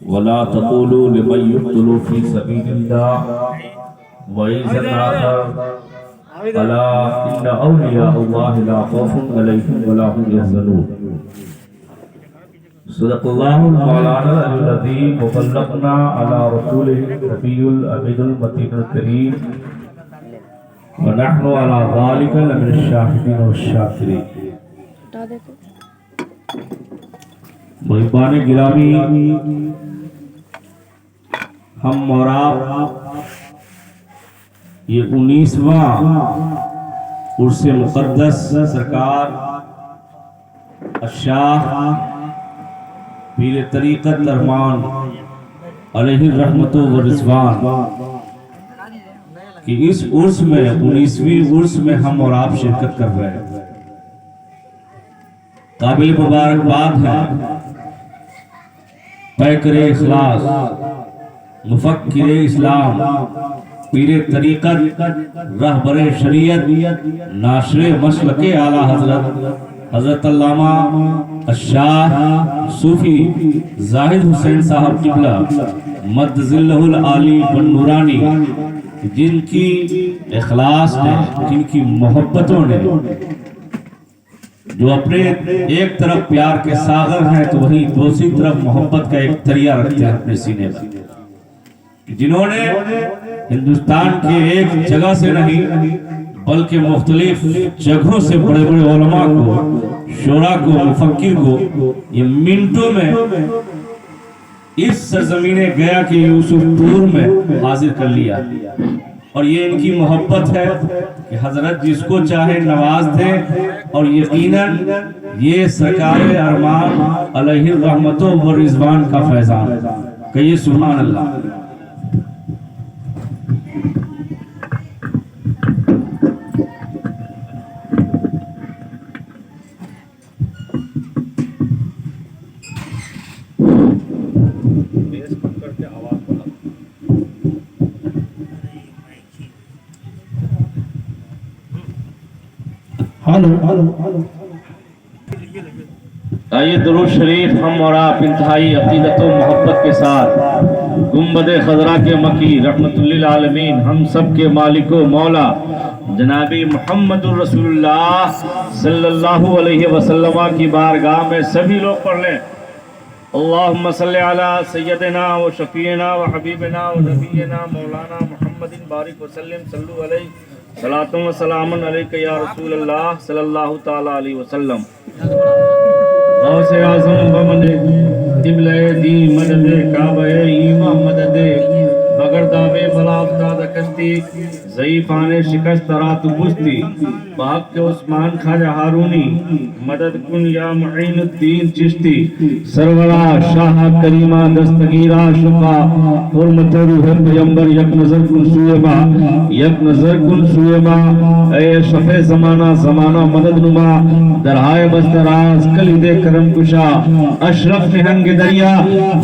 ولا تقولوا لمن يقتل في سبيل الله وعيسى آخر ألا إن أولياء الله لا خوف عليهم ولا هم يحزنون. صدق الله مولانا العظيم وبلغنا على رسوله النبي الأمين المتين الكريم ونحن على ذلك لمن الشاهدين والشاكرين. محبان گرامی، ہم اور آپ یہ 19واں عرس مقدس سرکار الشاہ پیر طریقت ارمان علیہ رحمت و رضوان کہ اس عرس میں 19ویں عرس میں ہم اور آپ شرکت کر رہے ہیں. قابل مبارکباد ہے پیکر اخلاص، مفکر اسلام، پیر طریقت، رہبر شریعت، ناشر مسلک اعلیٰ حضرت علامہ الشاہ صوفی زاہد حسین صاحب قبلہ مد ظلہ العالی والنورانی، جن کی اخلاص نے، جن کی محبتوں نے، جو اپنے ایک طرف پیار کے ساغر ہیں تو وہی دوسری طرف محبت کا ایک دریا رکھتے ہیں اپنے سینے میں، جنہوں نے ہندوستان کے ایک جگہ سے نہیں بلکہ مختلف جگہوں سے بڑے بڑے علماء کو، شعراء کو، مفکر کو یہ منٹوں میں اس سرزمین گیا کے یوسف پور میں حاضر کر لیا. اور یہ ان کی محبت ہے کہ حضرت جس کو چاہے نواز دے، اور یقیناً یہ سرکار ارمان علیہ الرحمت و رضوان کا فیضان. کہیے سبحان اللہ. آئیے درود شریف ہم اور آپ انتہائی عقیدت و محبت کے ساتھ گنبد خضرا کے مکی رحمت للعالمین ہم سب کے مالک و مولا جناب محمد الرسول اللہ صلی اللہ علیہ وسلم کی بارگاہ میں سبھی لوگ پڑھ لیں. اللہم صلی علی سیدنا و شفیعنا و حبیبنا و نبینا مولانا محمد بارک وسلم صلو علیہ صلاۃ و سلام علیک یا رسول اللہ صلی اللہ تعالی علیہ وسلم. غوث اعظم بمن قبلہ دی مدد کعبہ ایمان مدد بغیر دعوے بلا افتاد کشتی ضعیفان شکست رات بستی باق کے عثمان خواجہ ہارونی مدد کن یا معین الدین چشتی سرورا شاہ کریمہ دستگیرہ شفا حرمت روح پیمبر یک نظر کن سویبا یک نظر کن سویبا اے شفع زمانہ زمانہ مدد نما درہائے بستراز کلید کرم کشا اشرف نہنگ دریا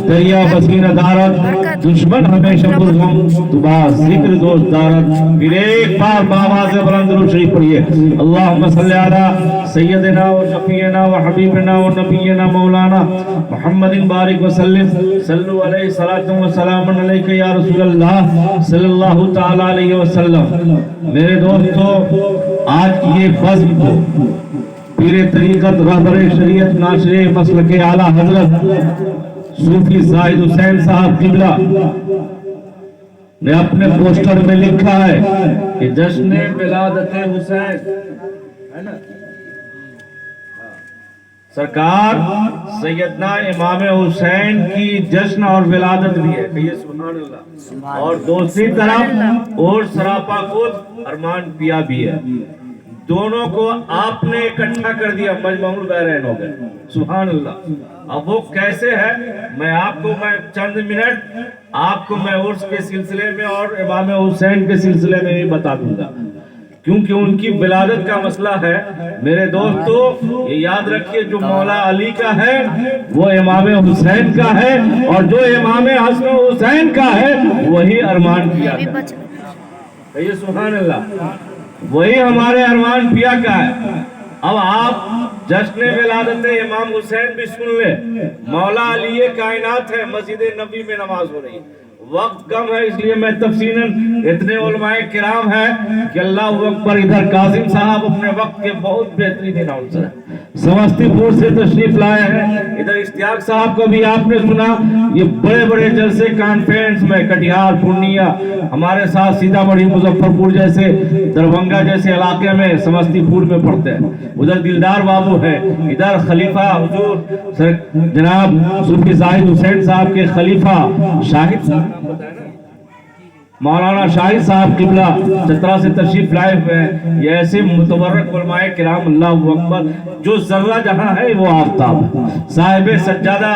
دریا بسین دارت دشمن ہمیشہ برغم تبا ذکر دوست دارت. پھر ایک بار باواز بلند درود شریف پڑھیے. اللہم صلی علی سیدنا و شفیعنا و حبیبنا و نبینا مولانا محمد بارک وسلم صلو علیہ صلاۃ و سلام علیک یا رسول اللہ صلی اللہ تعالی علیہ وسلم. میرے دوستو، آج کی یہ بزم کو پیر طریقت رہبر شریعت ناشر مسلک اعلیٰ حضرت صوفی زاہد حسین صاحب قبلہ نے اپنے پوسٹر میں لکھا ہے کہ جشن ولادت حسین سرکار سیدنا امام حسین کی جشن اور ولادت بھی ہے. کہیے سبحان اللہ. اور دوسری طرف اور سراپا خود ارمان پیا بھی ہے. دونوں کو آپ نے اکٹھا کر دیا، مجمع البحرین ہو گئے. سبحان اللہ. اب وہ کیسے ہے میں چند منٹ آپ کو میں عرس کے سلسلے میں اور امام حسین کے سلسلے میں بھی بتا دوں گا، کیونکہ ان کی ولادت کا مسئلہ ہے. میرے دوستو یہ یاد رکھیے، جو مولا علی کا ہے وہ امام حسین کا ہے، اور جو امام حسن حسین کا ہے وہی ارمان پیا کا ہے. سبحان اللہ. وہی ہمارے ارمان پیا کا ہے. اب آپ جشن ولادت امام حسین بھی سن لیں. مولا علی کائنات ہے, مسجد نبی میں نماز ہو رہی ہے. وقت کم ہے اس لیے میں تفصیلاً, اتنے علماء کرام ہیں کہ اللہ اکبر. ادھر قاسم صاحب اپنے وقت کے بہت بہترین اناؤنسر ہیں, سمستی پور سے تشریف لائے ہیں. ادھر اشتیاق صاحب کو بھی آپ نے سنا, یہ بڑے بڑے جلسے کانفرنس میں کٹیہار, پورنیہ, ہمارے ساتھ سیتامڑھی, مظفر پور جیسے, دربھنگا جیسے علاقے میں سمستی پور میں پڑھتے ہیں. ادھر دلدار بابو ہے, ادھر خلیفہ حضور جناب صوفی زاہد حسین صاحب کے خلیفہ شاہد صاحب مولانا شاہد صاحب قبلہ چترا سے تشریف لائے ہوئے ہیں. یہ ایسے متبرک علماء کرام, اللہ اکبر. جو ذرہ جہاں ہے وہ آفتاب ہے. صاحب سجادہ,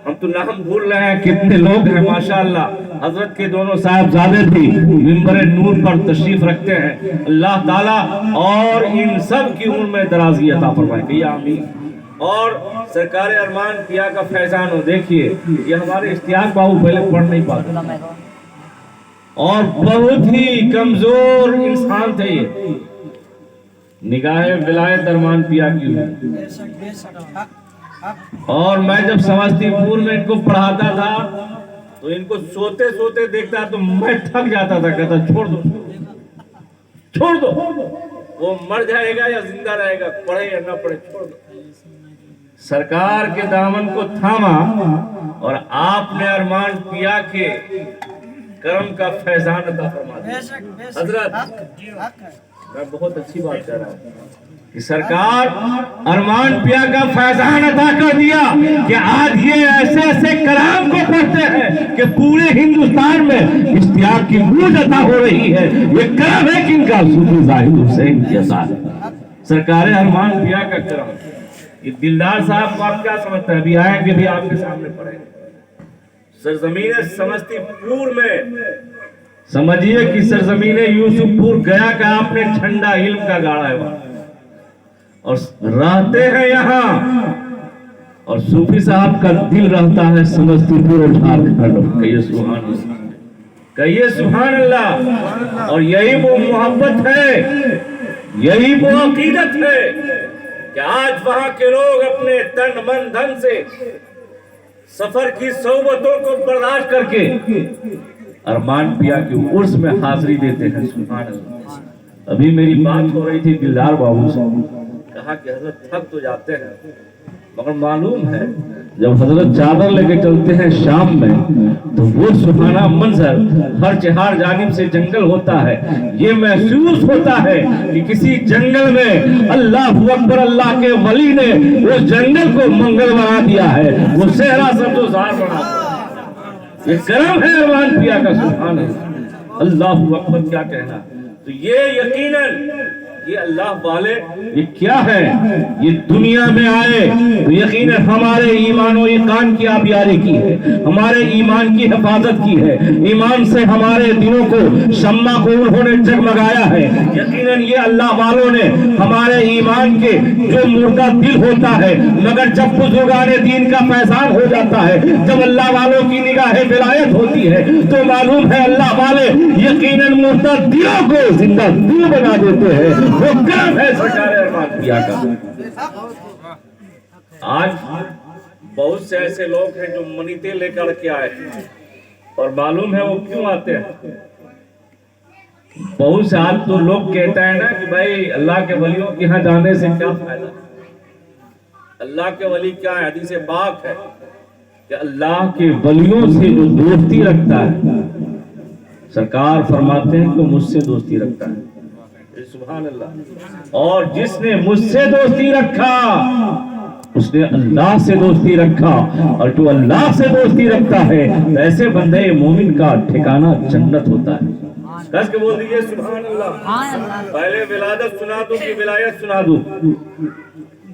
ہم تو نام بھول رہے ہیں کتنے لوگ ہیں ماشاءاللہ. حضرت کے دونوں صاحبزادے بھی منبر نور پر تشریف رکھتے ہیں. اللہ تعالیٰ اور ان سب کی عمر میں درازی عطا فرمائے, کہ آمین. اور سرکار ارمان پیا کا فیضان ہو. دیکھیے یہ ہمارے اشتیاق بابو پہلے پڑھ نہیں پاتے اور بہت ہی کمزور انسان تھے. یہ نگاہ ولایت ارمان پیا کی ہوئی. اور میں جب سمستی پور میں ان کو پڑھاتا تھا تو ان کو سوتے سوتے دیکھتا تو میں تھک جاتا تھا, کہتا چھوڑ دو چھوڑ دو, وہ مر جائے گا یا زندہ رہے گا, پڑھے یا نہ پڑھے, چھوڑ دو. سرکار کے دامن کو تھاما اور آپ نے ارمان پیا کے کرم کا فیضان عطا فرما دیا. حضرت میں بہت اچھی بات کر رہا ہوں کہ سرکار ارمان پیا کا فیضان عطا کر دیا کہ آج یہ ایسے ایسے کلام کو پڑھتے ہیں کہ پورے ہندوستان میں اشتیاق کی گونج عطا ہو رہی ہے. یہ کرم ہے کن کا؟ صوفی زاہد حسین کے ساتھ سرکار ارمان پیا کا کرم. یہ دلدار صاحب کو آپ کیا سمجھتے ہیں؟ ابھی آئیں گے بھی آپ کے سامنے پڑھیں گے. سرزمین سمستی پور میں سمجھیے کہ سرزمین یوسف پور گیا کا آپ نے جھنڈا علم کا گاڑا ہے وہاں, اور رہتے ہیں یہاں. اور صوفی صاحب کا دل رہتا ہے سمستی پور اور جھارکھنڈ. کہیے سبحان اللہ, کہیے سبحان اللہ. اور یہی وہ محبت ہے, یہی وہ عقیدت ہے کہ آج وہاں کے لوگ اپنے تن من دھن سے سفر کی صحبتوں کو برداشت کر کے ارمان پیا کے عرس میں حاضری دیتے ہیں. سبحان اللہ. ابھی میری بات ہو رہی تھی دلدار بابو سے, کہا کہ حضرت تھک تو جاتے ہیں مگر معلوم ہے جب حضرت چادر لے کے چلتے ہیں شام میں تو وہ سبحانہ منظر, ہر چہار جانب سے جنگل ہوتا ہے. یہ محسوس ہوتا ہے کہ کسی جنگل میں اللہ اکبر, اللہ کے ولی نے وہ جنگل کو منگل بنا دیا ہے, وہ صحرا سبزوزار بنا دیا. یہ کرم ہے ارمان پیا کا. سبحان اللہ, اللہ اکبر. کیا کہنا. تو یہ یقیناً یہ اللہ والے یہ کیا ہے, یہ دنیا میں آئے تو یقیناً ہمارے ایمان و ایقان کی آبیاری کی ہے, ہمارے ایمان کی حفاظت کی ہے. ایمان سے ہمارے دلوں کو شمع کو انہوں نے جگمگایا ہے. یقیناً یہ اللہ والوں نے ہمارے ایمان کے جو مردہ دل ہوتا ہے, مگر جب بزرگان دین کا فیضان ہو جاتا ہے, جب اللہ والوں کی نگاہ ولایت ہوتی ہے تو معلوم ہے اللہ والے یقیناً مردہ دلوں کو زندہ دل بنا دیتے ہیں. وہ کرم ہے سرکار ارمان پیا کا. آج بہت سے ایسے لوگ ہیں جو منیتے لے کر کے آئے ہیں, اور معلوم ہے وہ کیوں آتے ہیں. بہت سے آج تو لوگ کہتا ہے نا کہ بھائی اللہ کے ولیوں کے ہاں جانے سے کیا فائدہ. اللہ کے ولی کیا ہے؟ حدیث پاک ہے کہ اللہ کے ولیوں سے جو دوستی رکھتا ہے, سرکار فرماتے ہیں کہ مجھ سے دوستی رکھتا ہے. سبحان اللہ. اور جس نے مجھ سے دوستی رکھا اس نے اللہ سے دوستی رکھا, اور جو اللہ سے دوستی رکھتا ہے ایسے بندے مومن کا ٹھکانہ جنت ہوتا ہے. کس کے بول دیجئے سبحان اللہ. پہلے ولادت سنا دوں کہ ولایت سنا دوں؟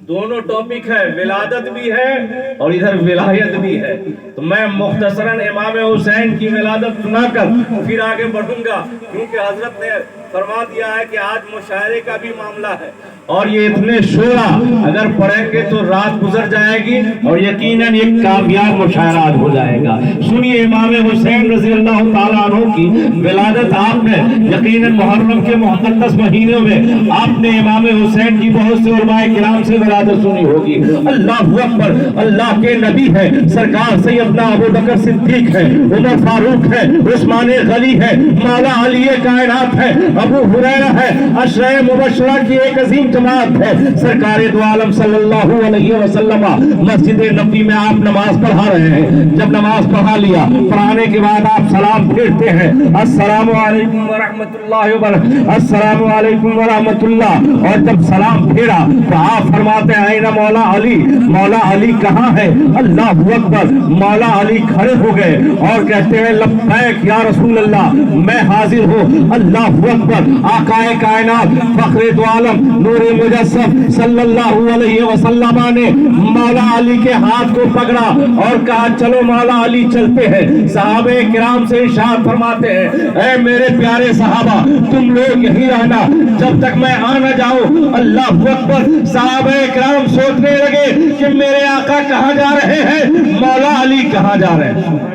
دونوں ٹاپک ہے, ولادت بھی ہے اور ادھر ولایت بھی ہے. تو میں مختصراً امام حسین کی ولادت سنا کر پھر آگے بڑھوں گا, کیونکہ حضرت نے فرما دیا ہے کہ آج مشاعرے کا بھی معاملہ ہے اور یہ اتنے شعرا اگر پڑھیں گے تو رات گزر جائے گی اور یقیناً ایک کامیاب مشاعرہ ہو جائے گا۔ سنیے امام حسین رضی اللہ تعالیٰ عنہ کی ولادت آپ نے یقیناً محرم کے مقدس مہینے میں آپ نے امام حسین کی بہت سے علماء کرام سے ولادت سنی ہوگی۔ اللہ اکبر، اللہ کے نبی ہے سرکار سیدنا ابو بکر صدیق ہے، عمر فاروق ہے، عثمان غنی ہے، مولا علی کائنات ہے، ابو ہریرہ ہے، عشرہ مبشرہ کی ایک عظیم جماعت ہے۔ سرکار دو عالم صلی اللہ علیہ وسلم مسجد نبوی میں آپ نماز پڑھا رہے ہیں۔ جب نماز پڑھا لیا، پڑھانے کے بعد آپ سلام پھیرتے ہیں، السلام علیکم ورحمۃ اللہ وبرکاتہ، السلام علیکم ورحمۃ اللہ، اور جب سلام پھیرا تو آپ فرماتے ہیں اینا مولا علی، مولا علی کہاں ہے؟ اللہ اکبر، مولا علی کھڑے ہو گئے اور کہتے ہیں لبیک یا رسول اللہ، میں حاضر ہوں۔ اللہ اکبر، آقا کائنات فخر دو عالم نور مجسم صلی اللہ علیہ وسلم نے مولا علی کے ہاتھ کو پکڑا اور کہا چلو مولا علی چلتے ہیں۔ صحابہ کرام سے ارشاد فرماتے ہیں اے میرے پیارے صحابہ، تم لوگ یہی رہنا جب تک میں آ نہ جاؤں۔ اللہ اکبر، صحابہ کرام سوچنے لگے کہ میرے آقا کہاں جا رہے ہیں، مولا علی کہاں جا رہے ہیں۔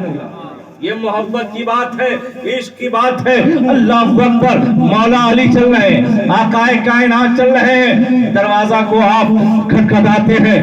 یہ محبت کی بات ہے، عشق کی بات ہے۔ اللہ اکبر، مولا علی چل رہے ہیں، آقا کائنات چل رہے ہیں۔ دروازہ کو آپ کھٹکھٹاتے ہیں،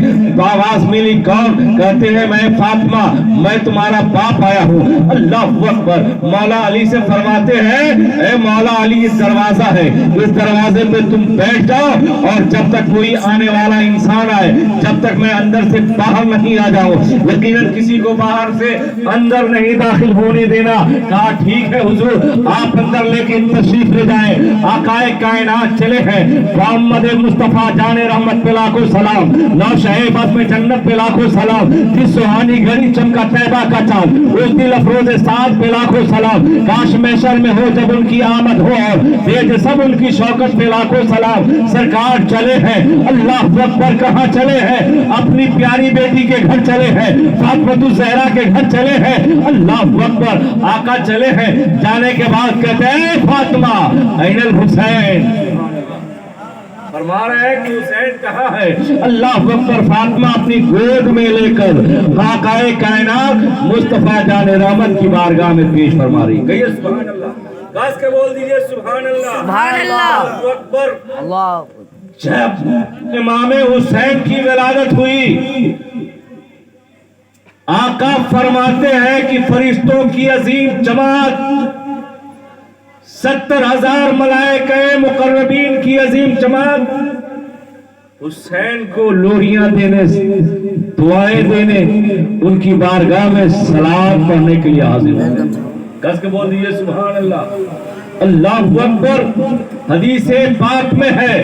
آواز ملی، کون؟ کہتے ہیں میں فاطمہ، میں تمہارا باپ آیا ہوں۔ اللہ اکبر، مولا علی سے فرماتے ہیں اے مولا علی، اس دروازہ ہے، اس دروازے پہ تم بیٹھ جاؤ اور جب تک کوئی آنے والا انسان آئے، جب تک میں اندر سے باہر نہیں آ جاؤں، یقیناً کسی کو باہر سے اندر نہیں داخل ہونے دینا۔ کہا ٹھیک ہے حضور، آپ اندر لے کے تشریف لے جائیں۔ آقا کائنات چلے ہیں، محمد مصطفیٰ جان رحمت پہ لاکھوں سلام، نو شہبت میں جنت پہ لاکھوں سلام، جس سہانی گھڑی چمکا طیبہ کا چاند، اس دل افروز سعد پہ لاکھوں سلام، کاش محشر میں ہو جب ان کی آمد ہو اور بھیج سب ان کی شوکت پہ لاکھوں سلام۔ سرکار چلے ہیں، اللہ اکبر، کہاں چلے ہیں؟ اپنی پیاری بیٹی کے گھر چلے ہیں، فاطمہ الزہرا کے گھر چلے ہیں۔ اللہ اکبر، آقا چلے ہیں، جانے کے بعد کہتے ہیں فاطمہ این الحسین، فرما رہے ہیں کہ حسین کہاں ہے؟ اللہ اکبر، فاطمہ اپنی گود میں لے کر آقا کائنات مصطفیٰ جان رحمت کی بارگاہ میں پیش فرما رہی۔ کہیے سبحان اللہ، کاش کے بول دیجئے سبحان اللہ، سبحان اللہ، اللہ اکبر۔ اللہ جب امام حسین کی ولادت ہوئی، آقا فرماتے ہیں کہ فرشتوں کی عظیم جماعت، 70,000 ملائکہ مقربین کی عظیم جماعت حسین کو لوریاں دینے، دعائیں دینے، ان کی بارگاہ میں سلام پڑھنے کے لیے حاضر ہیں۔ کس کے بول دیجئے سبحان اللہ، اللہ اکبر۔ حدیث پاک میں ہے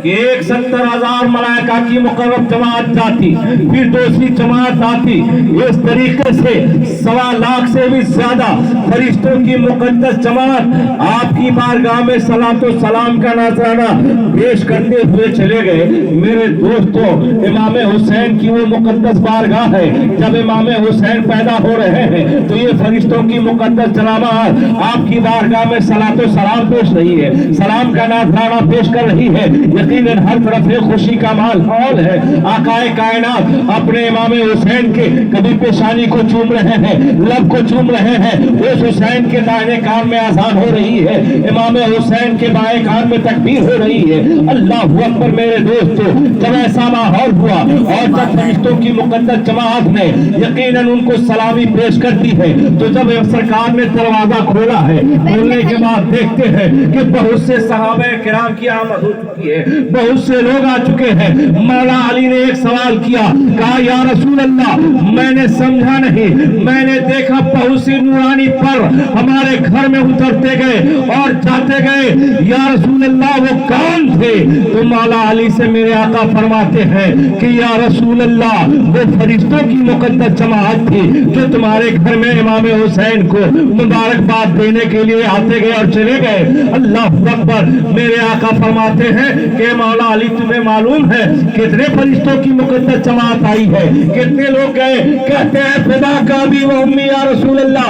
کہ 70,000 ملائکہ کی مقرب جماعت جاتی، پھر دوسری جماعت آتی، اس طریقے سے 1.25 لاکھ سے بھی زیادہ فرشتوں کی مقدس جماعت آپ کی بارگاہ میں صلاۃ و سلام کا نذرانہ پیش کرتے ہوئے چلے گئے۔ میرے دوستوں، امام حسین کی وہ مقدس بارگاہ ہے، جب امام حسین پیدا ہو رہے ہیں تو یہ فرشتوں کی مقدس جماعت آپ کی بارگاہ میں صلاۃ و سلام پیش رہی ہے، سلام کا نذرانہ پیش کر رہی ہے۔ یقیناً ہر طرف خوشی کا ماحول ہے۔ آقا کائنات اپنے امام حسین کے کبھی پیشانی کو چوم رہے ہیں، لب کو چوم رہے ہیں۔ اس حسین کے دائیں کان میں اذان ہو رہی ہے، امام حسین کے بائیں کان میں تکبیر ہو رہی ہے۔ اللہ اکبر میرے دوستو، جب ایسا ماحول ہوا اور جب فرشتوں کی مقدس جماعت نے یقیناً ان کو سلامی پیش کرتی ہے، تو جب سرکار نے دروازہ کھولا ہے، کھولنے کے بعد دیکھتے ہیں کہ بہت سے صحابہ کرام کی آمد ہو چکی ہے، بہت سے لوگ آ چکے ہیں۔ مولا علی نے ایک سوال کیا، کہا یا رسول اللہ، میں نے سمجھا نہیں، میں نے دیکھا بہت سی نورانی پر ہمارے گھر میں اترتے گئے اور جاتے گئے، یا رسول اللہ وہ کون تھے؟ تو مولا علی سے میرے آقا فرماتے ہیں کہ یا رسول اللہ، وہ فرشتوں کی مقدس جماعت تھی جو تمہارے گھر میں امام حسین کو مبارکباد دینے کے لیے آتے گئے اور چلے گئے۔ اللہ اکبر، میرے آقا فرماتے ہیں کہ مولا علی تمہیں معلوم ہے کتنے فرشتوں کی مقدس جماعت آئی ہے، کتنے لوگ گئے؟ کہتے ہیں فدا کا بھی و امی یا رسول اللہ،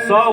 100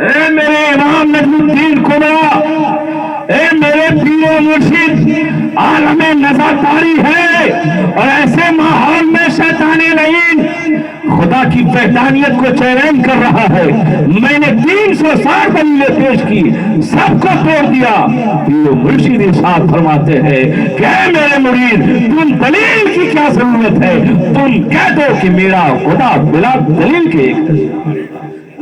اے میرے امام نجم الدین کبرا، اے میرے پیر و مرشد، عالم نظر طاری ہے اور ایسے ماحول میں شیطانی لعین خدا کی وحدانیت کو چیلنج کر رہا ہے۔ میں نے 360 دلیلیں پیش کی، سب کو توڑ دیا۔ پیر و مرشد ارشاد فرماتے ہیں کہ اے میرے مرید، تم دلیل کی کیا ضرورت ہے؟ تم کہہ دو کہ میرا خدا بلا دلیل کے ایک ہے۔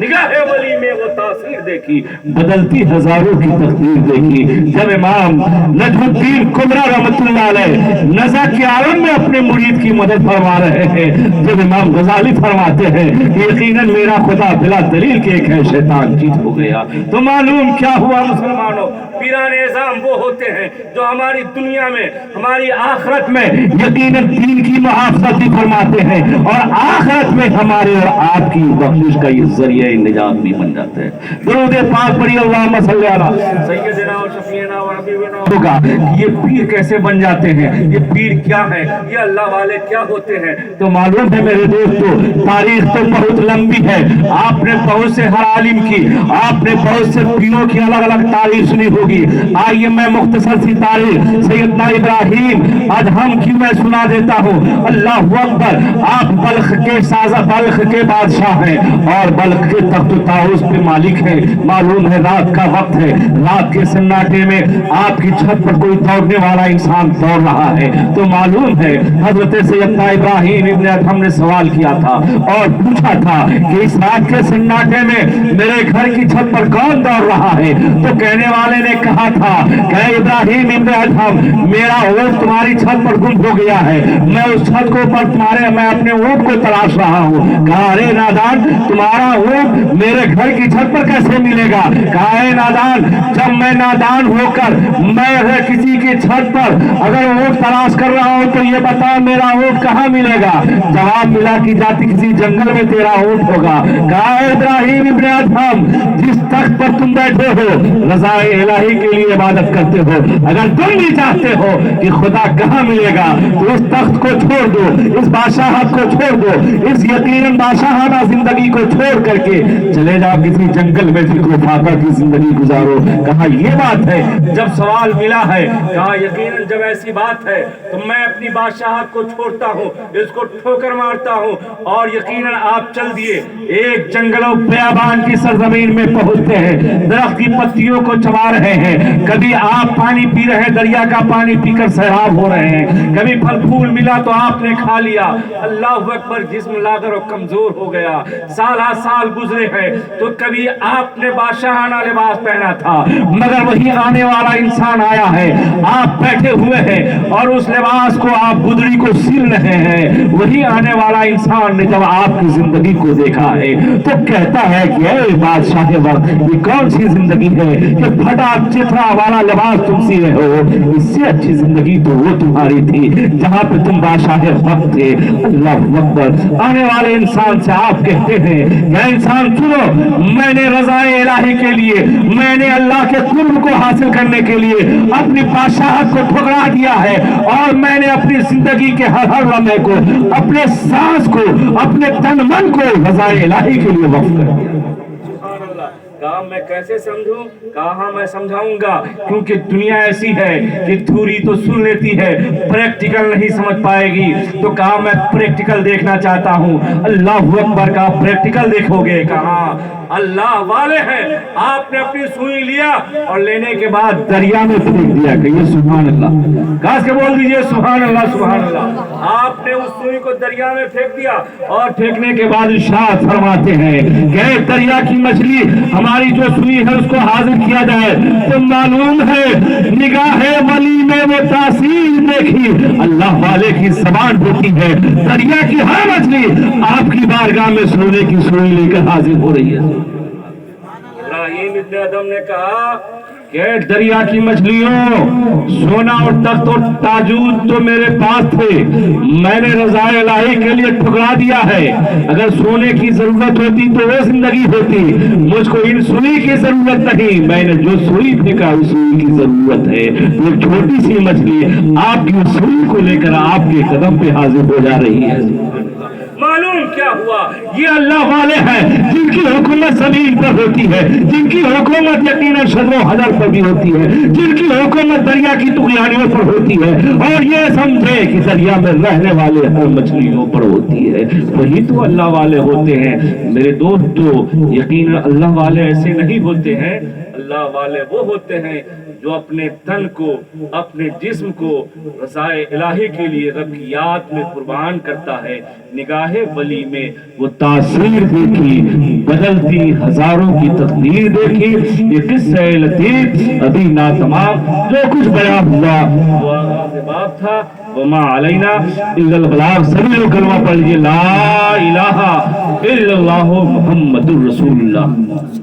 نگاہ ولی میں وہ تاثیر دیکھی، بدلتی ہزاروں کی تقدیر دیکھی۔ جب امام نجم الدین کبرا رحمت اللہ علیہ نزا کے عالم میں اپنے مرید کی مدد فرما رہے ہیں، جب امام غزالی فرماتے ہیں کہ یقیناً میرا خدا بلا دلیل کے ایک ہے، شیطان جیت ہو گیا، تو معلوم کیا ہوا مسلمانوں؟ پیران اعظام وہ ہوتے ہیں جو ہماری دنیا میں، ہماری آخرت میں یقیناً دین کی محافظت بھی فرماتے ہیں، اور آخرت میں ہمارے اور آپ کی بخشش کا یہ ذریعہ نجات بھی بن جاتے ہیں۔ درود پاک پڑھی، اللہم صلی علی سیدنا و شفیعنا و حبیبنا۔ ہوگا یہ پیر کیسے بن جاتے ہیں، یہ پیر کیا ہے، یہ اللہ والے کیا ہوتے ہیں؟ تو معلوم ہے میرے دوستو، تاریخ تو بہت لمبی ہے، آپ نے بہت سے ہر عالم کی، آپ نے بہت سے پیروں کی الگ الگ تاریخ سنی ہوگی۔ آئیے میں مختصر سی تاریخ سیدنا ابراہیم آج ہم کی میں سنا دیتا ہوں۔ اللہ اکبر، آپ بلخ کے سازہ، بلخ کے بادشاہ ہیں اور بلخ کے تخت و طاؤس پہ مالک ہے۔ معلوم ہے رات کا وقت ہے، رات کے سناٹے میں آپ کی چھت پر کوئی دوڑنے والا انسان دوڑ رہا ہے، تو معلوم ہے حضرت سیدنا ابراہیم ابن ادھم نے سوال کیا تھا اور پوچھا تھا کہ اس رات کے سناٹے میں میرے گھر کی چھت پر کون دوڑ رہا ہے؟ تو کہنے والے نے کہا تھا کہ ابراہیم ابن ادھم، میرا اونٹ تمہاری چھت پر گم ہو گیا ہے، میں اس چھت کو پر میں اپنے اونٹ کو تلاش رہا ہوں۔ کہا ارے نادان، تمہارا اونٹ میرے گھر کی چھت پر کیسے ملے گا؟ کہا اے نادان، جب میں نادان ہو کر میں اگر کسی کی چھت پر اگر اونٹ تلاش کر رہا ہوں تو یہ بتا میرا اونٹ کہاں ملے گا؟ جواب ملا کہ جاتی کسی جنگل میں تیرا اونٹ ہوگا۔ کہا اے ابراہیم ابن ادھم، جس تخت پر تم بیٹھے ہو رضا الہی کے لیے عبادت کرتے ہو، اگر تم بھی چاہتے ہو کہ خدا کہاں ملے گا تو اس تخت کو چھوڑ دو، اس بادشاہت کو چھوڑ دو، اس یقیناً بادشاہانہ زندگی کو چھوڑ کر کے چلے جاؤ کسی جنگل میں فکر و فاقہ کی زندگی گزارو۔ کہا یہ بات ہے، جب سوال ملا ہے، کہا یقیناً جب ایسی بات ہے تو میں اپنی بادشاہت کو چھوڑتا ہوں، اس کو ٹھوکر مارتا ہوں، اور یقیناً آپ چل دیے ایک جنگل و بیابان کی سرزمین میں پہنچتے ہیں، درخت کی پتیوں کو چبا رہے ہیں، کبھی آپ پانی پی رہے ہیں، دریا کا پانی پی کر سیراب ہو رہے ہیں، کبھی پھل پھول ملا تو آپ نے کھا لیا۔ اللہ اکبر، جسم لاغر و کمزور ہو گیا، سالہ سال گزرے ہیں تو کبھی آپ نے بادشاہانہ لباس پہنا تھا، مگر وہی آنے والا انسان آیا ہے، آپ بیٹھے ہوئے ہیں اور اس لباس کو آپ گدڑی کو سل رہے ہیں، وہی آنے والا انسان نے جب آپ کی زندگی کو دیکھا ہے تو کہتا ہے کہ اے بادشاہ وقت، یہ کون سی زندگی ہے کہ پھٹا چترا والا لباس تم سی رہے ہو؟ اس سے اچھی زندگی تو وہ تمہاری تھی جہاں پہ تم بادشاہ وقت تھے۔ اللہ اکبر، آنے والے انسان سے آپ کہتے ہیں یا انسان سنو، میں نے رضا الہی کے لیے، میں نے اللہ کے قرب کو حاصل کرنے کے لیے اپنی بادشاہت کو ٹھکرا دیا ہے، اور میں نے اپنی زندگی کے ہر لمحے کو، اپنے سانس کو، اپنے تن من کو رضا الہی کے لیے وقف کر دیا۔ سبحان اللہ۔ کہا میں کیسے سمجھوں؟ کہا میں سمجھاؤں گا، کیونکہ دنیا ایسی ہے کہ تھوری تو سن لیتی ہے، پریکٹیکل نہیں سمجھ پائے گی، تو کہا میں پریکٹیکل دیکھنا چاہتا ہوں۔ اللہ اکبر، کہا پریکٹیکل دیکھو گے؟ کہا اللہ والے ہیں، آپ نے اپنی سوئی لیا اور لینے کے بعد دریا میں پھینک دیا۔ کہیے سبحان اللہ، کاش کے بول دیجئے سبحان اللہ سبحان اللہ۔ آپ نے اس سوئی کو دریا میں پھینک دیا اور پھینکنے کے بعد ارشاد فرماتے ہیں کہ دریا کی مچھلی ہماری جو سوئی ہے اس کو حاضر کیا جائے تو معلوم ہے نگاہ ولی میں وہ تاثیر دیکھی، اللہ والے کی زبان ہوتی ہے، دریا کی ہر مچھلی آپ کی بارگاہ میں سونے کی سوئی لے کر حاضر ہو رہی ہے۔ ابراہیم ابن ادھم نے کہا کہ دریا کی مچھلیوں، سونا اور تخت اور تاجوت تو میرے پاس تھے، میں نے رضا الہی کے لیے ٹھکرا دیا ہے، اگر سونے کی ضرورت ہوتی تو وہ زندگی ہوتی، مجھ کو ان سوئی کی ضرورت نہیں، میں نے جو سوئی پھینکا اس سوئی کی ضرورت ہے۔ وہ چھوٹی سی مچھلی آپ کی سوئی کو لے کر آپ کے قدم پہ حاضر ہو جا رہی ہے۔ معلوم کیا ہوا؟ یہ اللہ والے ہیں جن کی حکومت زمین پر ہوتی ہے، جن کی حکومت یقیناً شجر و حجر پر بھی ہوتی ہے، جن کی حکومت دریا کی طغیانیوں پر ہوتی ہے، اور یہ سمجھے کہ دریا میں رہنے والے ہر مچھلیوں پر ہوتی ہے، وہی تو اللہ والے ہوتے ہیں۔ میرے دوستو، یقیناً اللہ والے ایسے نہیں ہوتے ہیں، اللہ والے وہ ہوتے ہیں جو اپنے تن کو، اپنے جسم کو رضائے الہی کے لیے رب کی یاد میں قربان کرتا ہے۔ نگاہ ولی میں وہ تاثیر دیکھی، بدلتی ہزاروں کی تقدیر دیکھی۔ یہ قصہ لطیف ابھی ناتمام، جو کچھ بیان ہوا وہ آغاز باب تھا۔ وما علینا الا البلاغ۔ سبھی لوگ کلمہ پڑھ لیجیے، لا الہ الا اللہ محمد الرسول اللہ۔